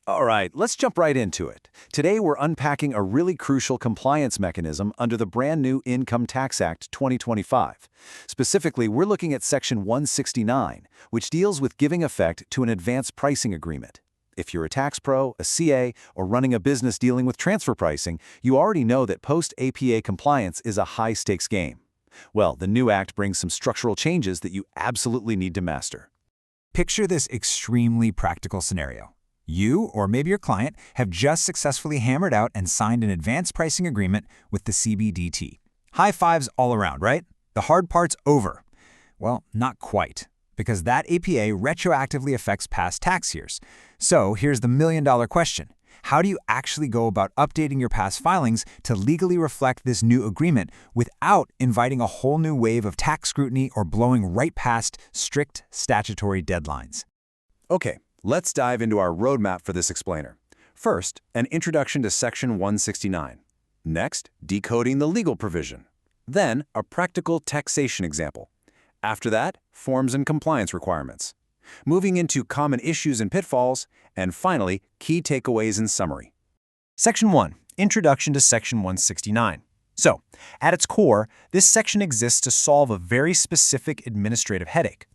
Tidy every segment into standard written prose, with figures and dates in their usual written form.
All right, let's jump right into it. Today we're unpacking a really crucial compliance mechanism under the brand new Income Tax Act 2025. Specifically, we're looking at Section 169, which deals with giving effect to an advance pricing agreement. If you're a tax pro, a CA, or running a business dealing with transfer pricing, you already know that post-APA compliance is a high-stakes game. Well, the new act brings some structural changes that you absolutely need to master. Picture this extremely practical scenario. You, or maybe your client, have just successfully hammered out and signed an advanced pricing agreement with the CBDT. High fives all around, right? The hard part's over. Well, not quite, because that APA retroactively affects past tax years. So here's the million-dollar question. How do you actually go about updating your past filings to legally reflect this new agreement without inviting a whole new wave of tax scrutiny or blowing right past strict statutory deadlines? Okay, let's dive into our roadmap for this explainer. First, an introduction to Section 169. Next, decoding the legal provision. Then, a practical taxation example. After that, forms and compliance requirements. Moving into common issues and pitfalls, and finally, key takeaways and summary. Section 1. Introduction to Section 169. So, at its core, this section exists to solve a very specific administrative headache.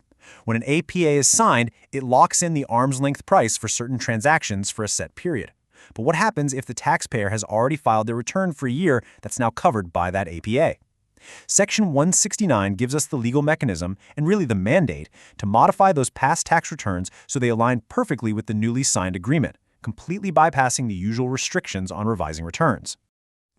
When an APA is signed, it locks in the arm's-length price for certain transactions for a set period. But what happens if the taxpayer has already filed their return for a year that's now covered by that APA? Section 169 gives us the legal mechanism, and really the mandate, to modify those past tax returns so they align perfectly with the newly signed agreement, completely bypassing the usual restrictions on revising returns.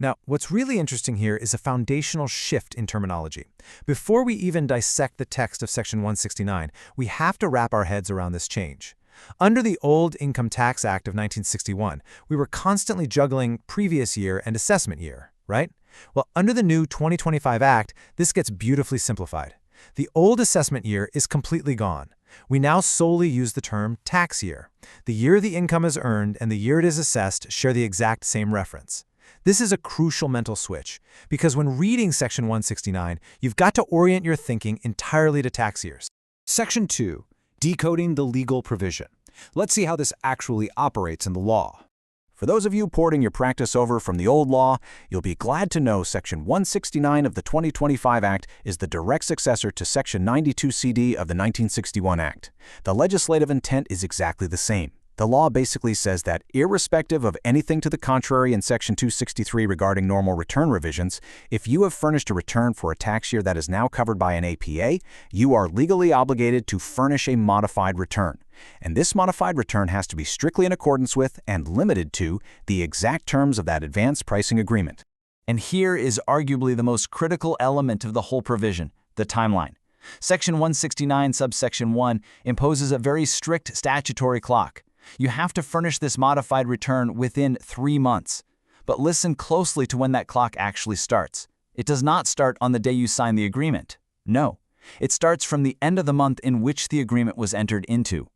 Now, what's really interesting here is a foundational shift in terminology. Before we even dissect the text of Section 169, we have to wrap our heads around this change. Under the old Income Tax Act of 1961, we were constantly juggling previous year and assessment year, right? Well, under the new 2025 Act, this gets beautifully simplified. The old assessment year is completely gone. We now solely use the term tax year. The year the income is earned and the year it is assessed share the exact same reference. This is a crucial mental switch, because when reading Section 169, you've got to orient your thinking entirely to tax years. Section 2. Decoding the legal provision. Let's see how this actually operates in the law. For those of you porting your practice over from the old law, you'll be glad to know Section 169 of the 2025 Act is the direct successor to Section 92CD of the 1961 Act. The legislative intent is exactly the same. The law basically says that, irrespective of anything to the contrary in Section 263 regarding normal return revisions, if you have furnished a return for a tax year that is now covered by an APA, you are legally obligated to furnish a modified return. And this modified return has to be strictly in accordance with and limited to the exact terms of that advanced pricing agreement. And here is arguably the most critical element of the whole provision, the timeline. Section 169, subsection 1, imposes a very strict statutory clock. You have to furnish this modified return within 3 months. But listen closely to when that clock actually starts. It does not start on the day you sign the agreement. No, it starts from the end of the month in which the agreement was entered into.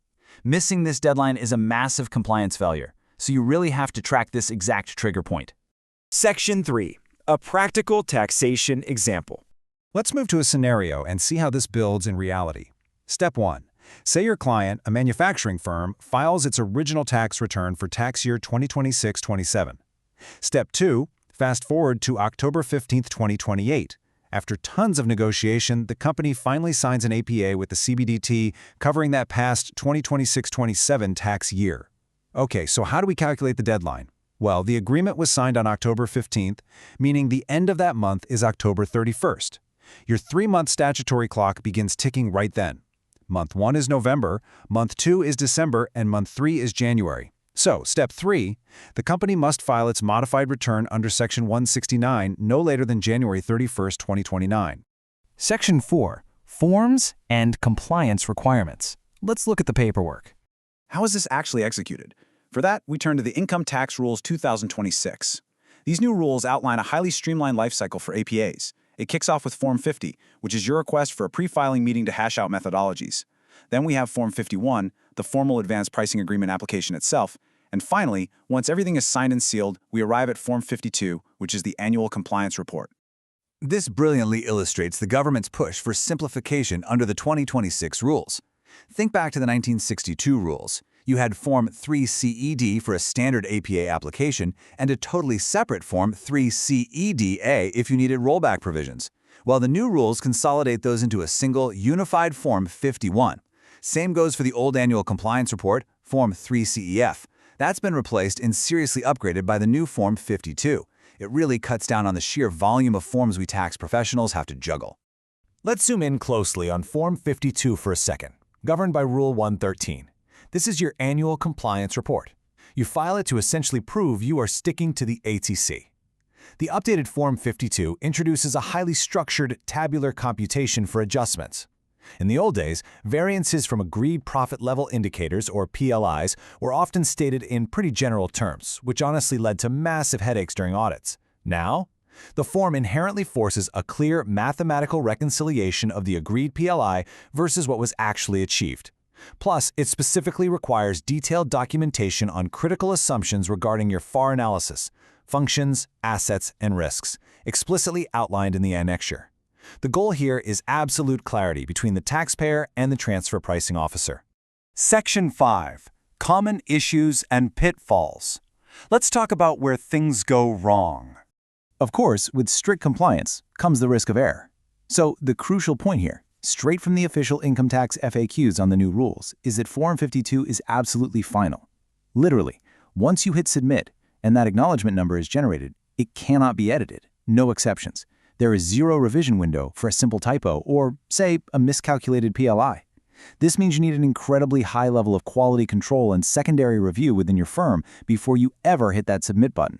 Missing this deadline is a massive compliance failure, so you really have to track this exact trigger point. Section 3. A practical taxation example. Let's move to a scenario and see how this builds in reality. Step 1. Say your client, a manufacturing firm, files its original tax return for tax year 2026-27. Step 2. Fast forward to October 15, 2028. After tons of negotiation, the company finally signs an APA with the CBDT covering that past 2026-27 tax year. Okay, so how do we calculate the deadline? Well, the agreement was signed on October 15th, meaning the end of that month is October 31st. Your 3-month statutory clock begins ticking right then. Month 1 is November, Month 2 is December, and Month 3 is January. So, Step 3, the company must file its modified return under Section 169 no later than January 31, 2029. Section 4. Forms and compliance requirements. Let's look at the paperwork. How is this actually executed? For that, we turn to the Income Tax Rules 2026. These new rules outline a highly streamlined lifecycle for APAs. It kicks off with Form 50, which is your request for a pre-filing meeting to hash out methodologies. Then we have Form 51, the formal advanced pricing agreement application itself. And finally, once everything is signed and sealed, we arrive at Form 52, which is the annual compliance report. This brilliantly illustrates the government's push for simplification under the 2026 rules. Think back to the 1962 rules. You had Form 3CED for a standard APA application and a totally separate Form 3CEDA if you needed rollback provisions. Well, the new rules consolidate those into a single, unified Form 51. Same goes for the old annual compliance report, Form 3CEF. That's been replaced and seriously upgraded by the new Form 52. It really cuts down on the sheer volume of forms we tax professionals have to juggle. Let's zoom in closely on Form 52 for a second, governed by Rule 113. This is your annual compliance report. You file it to essentially prove you are sticking to the ATC. The updated Form 52 introduces a highly structured tabular computation for adjustments. In the old days, variances from agreed profit level indicators, or PLIs, were often stated in pretty general terms, which honestly led to massive headaches during audits. Now, the form inherently forces a clear mathematical reconciliation of the agreed PLI versus what was actually achieved. Plus, it specifically requires detailed documentation on critical assumptions regarding your FAR analysis, functions, assets, and risks, explicitly outlined in the annexure. The goal here is absolute clarity between the taxpayer and the transfer pricing officer. Section 5. Common Issues and Pitfalls. Let's talk about where things go wrong. Of course, with strict compliance comes the risk of error. So the crucial point here, straight from the official income tax FAQs on the new rules, is that Form 52 is absolutely final. Literally, once you hit submit and that acknowledgement number is generated, it cannot be edited, no exceptions. There is zero revision window for a simple typo or, say, a miscalculated PLI. This means you need an incredibly high level of quality control and secondary review within your firm before you ever hit that submit button.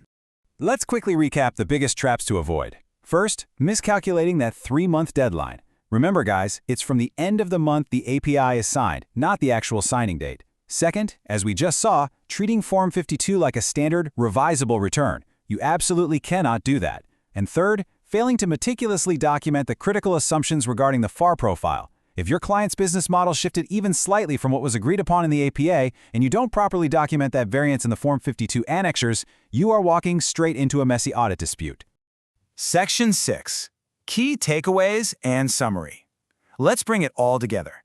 Let's quickly recap the biggest traps to avoid. First, miscalculating that 3-month deadline. Remember, guys, it's from the end of the month the API is signed, not the actual signing date. Second, as we just saw, treating Form 52 like a standard, revisable return. You absolutely cannot do that. And third, failing to meticulously document the critical assumptions regarding the FAR profile. If your client's business model shifted even slightly from what was agreed upon in the APA, and you don't properly document that variance in the Form 52 annexures, you are walking straight into a messy audit dispute. Section 6. Key takeaways and summary. Let's bring it all together.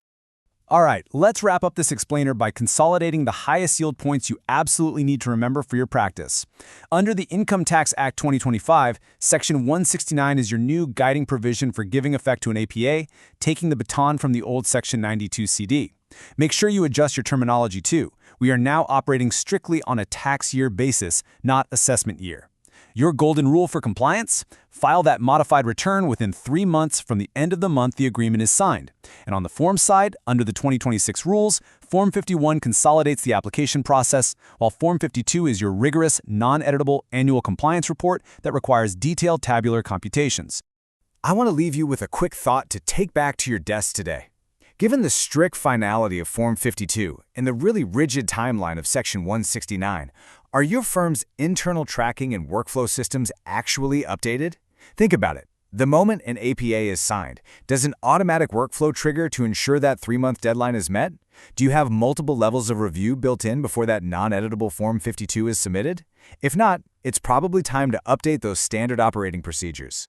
All right, let's wrap up this explainer by consolidating the highest yield points you absolutely need to remember for your practice. Under the Income Tax Act 2025, Section 169 is your new guiding provision for giving effect to an APA, taking the baton from the old Section 92 CD. Make sure you adjust your terminology too. We are now operating strictly on a tax year basis, not assessment year. Your golden rule for compliance? File that modified return within 3 months from the end of the month the agreement is signed. And on the form side, under the 2026 rules, Form 51 consolidates the application process, while Form 52 is your rigorous, non-editable annual compliance report that requires detailed tabular computations. I want to leave you with a quick thought to take back to your desk today. Given the strict finality of Form 52 and the really rigid timeline of Section 169, are your firm's internal tracking and workflow systems actually updated? Think about it. The moment an APA is signed, does an automatic workflow trigger to ensure that 3-month deadline is met? Do you have multiple levels of review built in before that non-editable Form 52 is submitted? If not, it's probably time to update those standard operating procedures.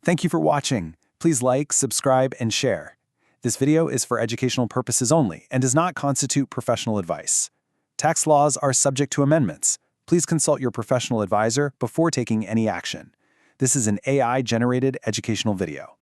Thank you for watching. Please like, subscribe, and share. This video is for educational purposes only and does not constitute professional advice. Tax laws are subject to amendments. Please consult your professional advisor before taking any action. This is an AI-generated educational video.